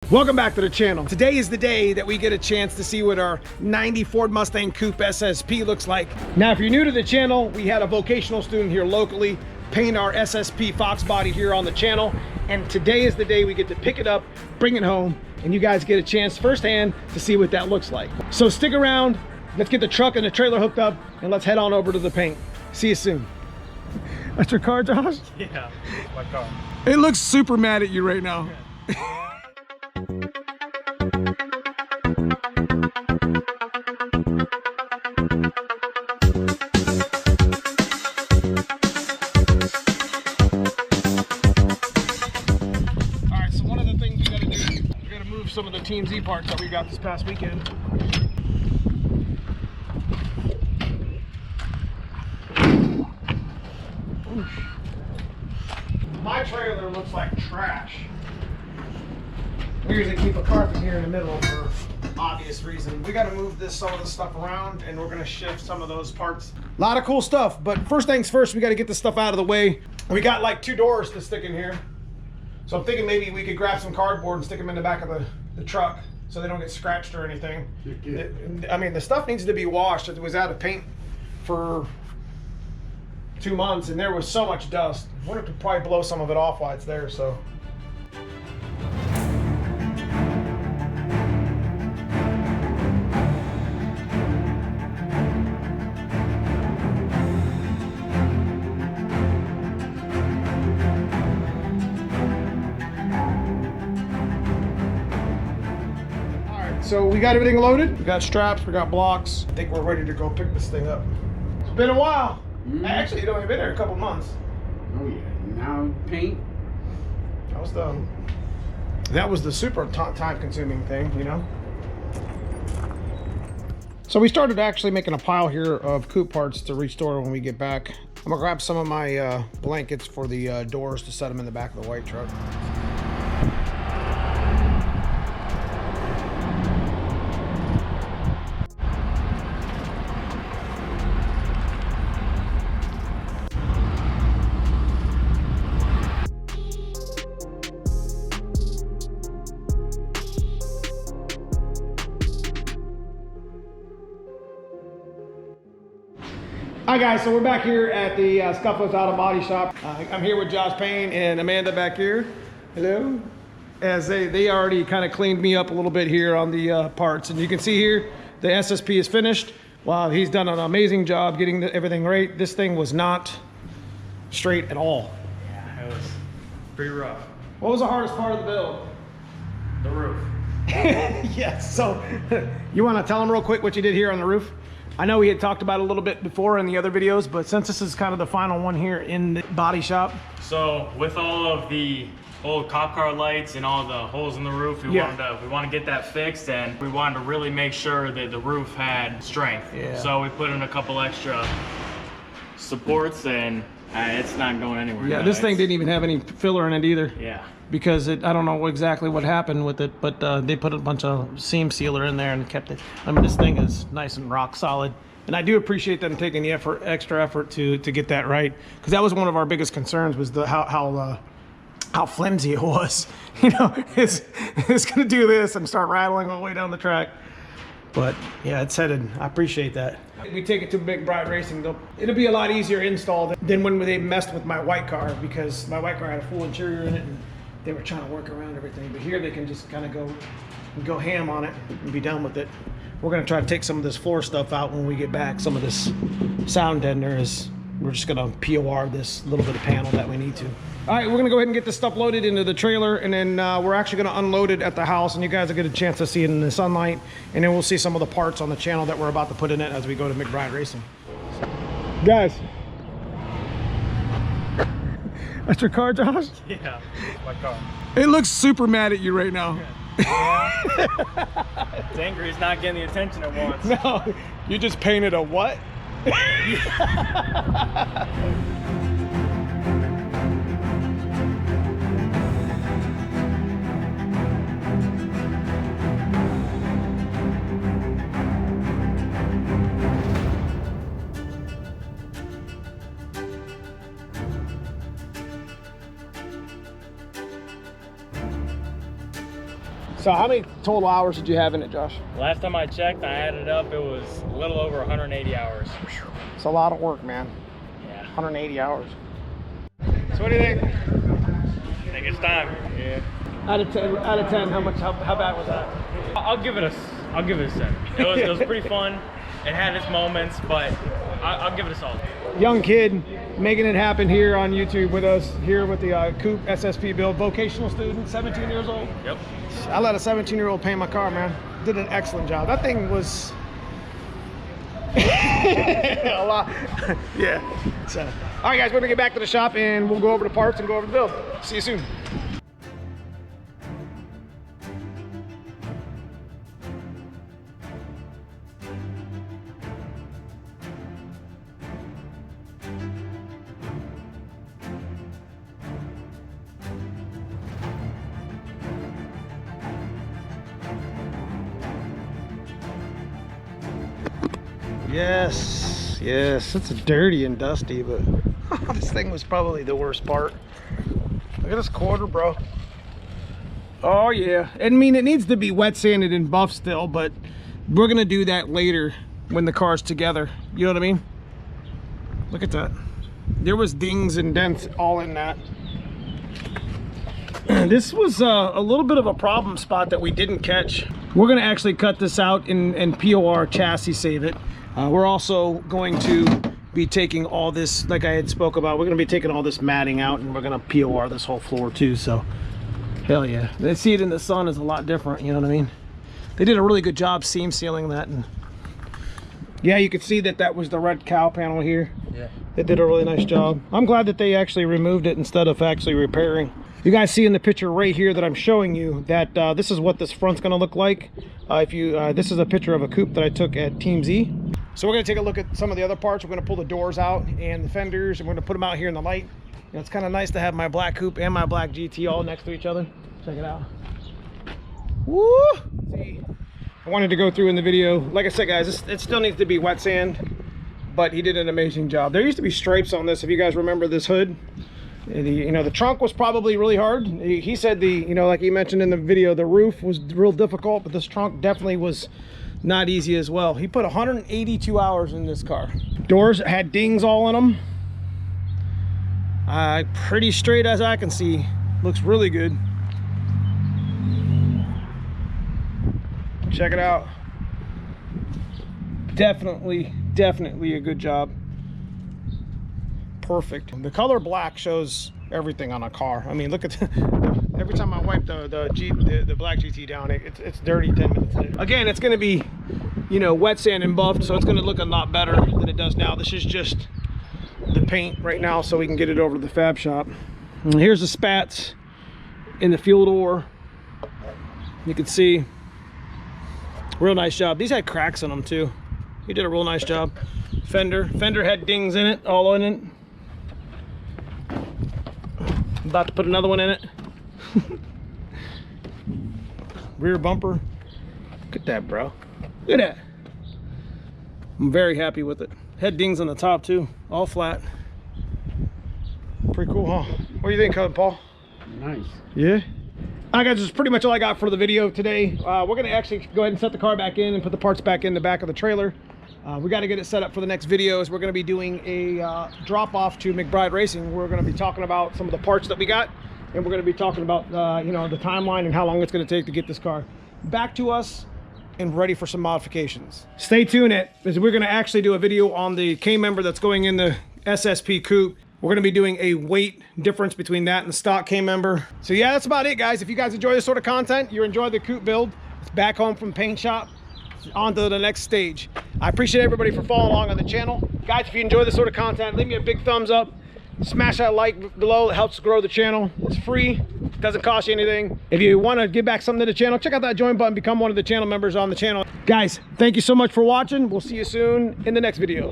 Welcome back to the channel. Today is the day that we get a chance to see what our 90 Ford Mustang Coupe SSP looks like. Now, if you're new to the channel, we had a vocational student here locally paint our SSP Foxbody here on the channel. And today is the day we get to pick it up, bring it home, and you guys get a chance firsthand to see what that looks like. So stick around, let's get the truck and the trailer hooked up, and let's head on over to the paint. See you soon. That's your car, Josh? Yeah, my car. It looks super mad at you right now. Some of the Team Z parts that we got this past weekend. My trailer looks like trash. We usually keep a carpet here in the middle for obvious reasons. We got to move some of the stuff around, and we're going to shift some of those parts. A lot of cool stuff, but first things first, we got to get this stuff out of the way. We got like 2 doors to stick in here. So I'm thinking maybe we could grab some cardboard and stick them in the back of the truck so they don't get scratched or anything. I mean, the stuff needs to be washed. It was out of paint for 2 months and there was so much dust. I wanted to probably blow some of it off while it's there, so. So we got everything loaded. We got straps, we got blocks. I think we're ready to go pick this thing up. It's been a while. Actually, it only been there a couple months. Oh yeah, now paint. That was the super time-consuming thing, you know? So we started actually making a pile here of coupe parts to restore when we get back. I'm gonna grab some of my blankets for the doors to set them in the back of the white truck. Hi guys, so we're back here at the Scuffles Auto Body Shop. I'm here with Josh Payne and Amanda back here. Hello. As they already kind of cleaned me up a little bit here on the parts. And you can see here, the SSP is finished. Wow, he's done an amazing job getting everything right. This thing was not straight at all. Yeah, it was pretty rough. What was the hardest part of the build? The roof. Yes, so you want to tell them real quick what you did here on the roof? I know we had talked about it a little bit before in the other videos, but since this is kind of the final one here in the body shop. So with all of the old cop car lights and all the holes in the roof, we wanted to get that fixed, and we wanted to really make sure that the roof had strength. Yeah. So we put in a couple extra supports, and it's not going anywhere. Yeah, now. this thing didn't even have any filler in it either. Yeah. Because I don't know exactly what happened with it, but they put a bunch of seam sealer in there and kept it. I mean, this thing is nice and rock solid. And I do appreciate them taking the extra effort to get that right. Because that was one of our biggest concerns, was how flimsy it was. You know, it's gonna do this and start rattling all the way down the track. But yeah, it's headed. I appreciate that. We take it to McBride Racing, it'll be a lot easier installed than when they messed with my white car, because my white car had a full interior in it and they were trying to work around everything. But here they can just kind of go ham on it and be done with it. We're gonna try to take some of this floor stuff out when we get back. Some of this sound deadener we're just gonna POR this little bit of panel that we need to. All right, we're gonna go ahead and get this stuff loaded into the trailer, and then we're actually gonna unload it at the house, and you guys will get a chance to see it in the sunlight, and then we'll see some of the parts on the channel that we're about to put in it as we go to McBride Racing. Guys, that's your car, Josh? Yeah, my car. It looks super mad at you right now. Yeah. It's angry. It's not getting the attention it wants. No, you just painted a what? So how many total hours did you have in it, Josh? Last time I checked, I added up, it was a little over 180 hours. It's a lot of work, man. Yeah. 180 hours. So what do you think? I think it's time. Yeah. Out of 10, how bad was that? I'll give it a 7. It was pretty fun. It had its moments, but I'll give it a solid. Young kid making it happen here on YouTube with us, here with the Coupe SSP build, vocational student, 17 years old. Yep. I let a 17-year-old paint my car, man. Did an excellent job. That thing was a lot. Yeah. So, all right, guys, we're gonna get back to the shop and we'll go over the parts and go over the build. See you soon. Yes, it's dirty and dusty, but this thing was probably the worst part. Look at this quarter, bro. Oh yeah, I mean, it needs to be wet sanded and buffed still, but we're gonna do that later when the car's together. You know what I mean? Look at that. There was dings and dents all in that. This was a little bit of a problem spot that we didn't catch. We're gonna actually cut this out and POR chassis save it. We're also going to be taking all this, like I had spoke about, we're going to be taking all this matting out and we're going to POR this whole floor too. So hell yeah, they see it in the sun is a lot different, you know what I mean? They did a really good job seam sealing that, and yeah, you could see that that was the red cow panel here. Yeah, they did a really nice job. I'm glad that they actually removed it instead of actually repairing. You guys see in the picture right here that I'm showing you that this is what this front's going to look like. This is a picture of a coupe that I took at Team Z. So we're going to take a look at some of the other parts. We're going to pull the doors out and the fenders, and we're going to put them out here in the light. You know, it's kind of nice to have my black coupe and my black GT all next to each other. Check it out. Woo! See, I wanted to go through in the video. Like I said, guys, it still needs to be wet sand, but he did an amazing job. There used to be stripes on this, if you guys remember this hood. The trunk was probably really hard. He said like he mentioned in the video, the roof was real difficult, but this trunk definitely was not easy as well. He put 182 hours in this car. Doors had dings all in them. Pretty straight as I can see. Looks really good. Check it out. Definitely a good job. Perfect. The color black shows everything on a car. I mean, look at every time I wipe the black GT down, it's dirty 10 minutes later. Again, it's going to be, wet sand and buffed, so it's going to look a lot better than it does now. This is just the paint right now so we can get it over to the fab shop. And here's the spats in the fuel door. You can see, real nice job. These had cracks in them too. He did a real nice job. Fender had dings in it, all in it. About to put another one in it. Rear bumper. Look at that, bro. Look at that. I'm very happy with it. Head dings on the top too, all flat. Pretty cool, huh? What do you think, Paul? Nice. Yeah. All right, guys, this is pretty much all I got for the video today. We're gonna actually go ahead and set the car back in and put the parts back in the back of the trailer. We got to get it set up for the next videos. We're going to be doing a drop-off to McBride Racing. We're going to be talking about some of the parts that we got, and we're going to be talking about the timeline and how long it's going to take to get this car back to us and ready for some modifications. Stay tuned, because we're going to actually do a video on the K-member that's going in the SSP coupe. We're going to be doing a weight difference between that and the stock K-member. So yeah, that's about it, guys. If you guys enjoy this sort of content, you enjoy the coupe build, it's back home from paint shop, on to the next stage. I appreciate everybody for following along on the channel. Guys, if you enjoy this sort of content, leave me a big thumbs up. Smash that like below. It helps grow the channel. It's free. It doesn't cost you anything. If you want to give back something to the channel, check out that join button. Become one of the channel members on the channel. Guys, thank you so much for watching. We'll see you soon in the next video.